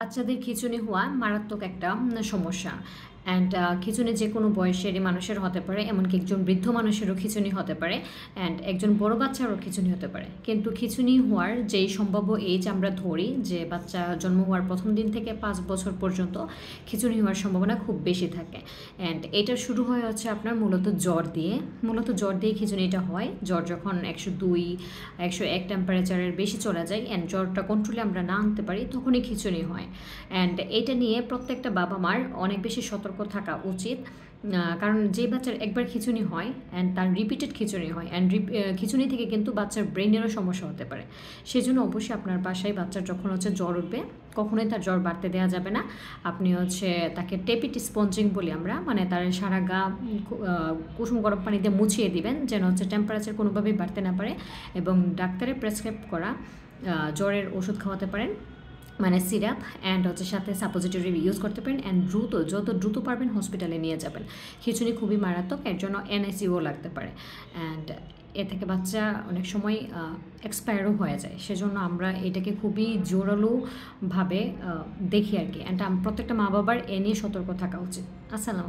বাচ্চাদের খিঁচুনি হওয়া মারাত্মক একটা সমস্যা। অ্যান্ড খিঁচুনি যে কোনো বয়সেরই মানুষের হতে পারে, এমনকি একজন বৃদ্ধ মানুষেরও খিঁচুনি হতে পারে, অ্যান্ড একজন বড় বাচ্চারও খিঁচুনি হতে পারে। কিন্তু খিঁচুনি হওয়ার যেই সম্ভাব্য এজ আমরা ধরি যে বাচ্চা জন্ম হওয়ার প্রথম দিন থেকে 5 বছর পর্যন্ত খিঁচুনি হওয়ার সম্ভাবনা খুব বেশি থাকে। অ্যান্ড এটা শুরু হয় হচ্ছে আপনার মূলত জ্বর দিয়ে। খিঁচুনিটা হয়। জ্বর যখন 102, 101 টেম্পারেচারের বেশি চলে যায় অ্যান্ড জ্বরটা কন্ট্রোলে আমরা না আনতে পারি, তখনই খিঁচুনি হয়। অ্যান্ড এটা নিয়ে প্রত্যেকটা বাবা মার অনেক বেশি সতর্ক থাকা উচিত। কারণ যে বাচ্চার একবার খিঁচুনি হয় অ্যান্ড তার রিপিটেড খিঁচুনি হয়, অ্যান্ড খিঁচুনি থেকে কিন্তু বাচ্চার ব্রেনেরও সমস্যা হতে পারে। সেজন্য অবশ্যই আপনার বাসায় বাচ্চার যখন জ্বর উঠবে, কখনোই তার জ্বর বাড়তে দেওয়া যাবে না। আপনি তাকে টেপিট স্পঞ্জিং বলি আমরা, মানে তার সারা গা কুসুম গরম পানি দিয়ে মুছিয়ে দিবেন, যেন টেম্পারেচার কোনোভাবেই বাড়তে না পারে। এবং ডাক্তারের প্রেসক্রাইব করা জ্বরের ওষুধ খাওয়াতে পারেন, মানে সিরাপ, অ্যান্ড সাথে সাপোজিটরি ইউজ করতে পারেন। অ্যান্ড যত দ্রুত পারবেন হসপিটালে নিয়ে যাবেন। খিঁচুনি খুবই মারাত্মক, এর জন্য এনআইসিইউ লাগতে পারে। অ্যান্ড এ থেকে বাচ্চা অনেক সময় এক্সপায়ারও হয়ে যায়। সেজন্য আমরা এটাকে খুবই জোরালোভাবে দেখি আর কি। অ্যান্ড প্রত্যেকটা মা বাবার এ নিয়ে সতর্ক থাকা উচিত। আসসালাম।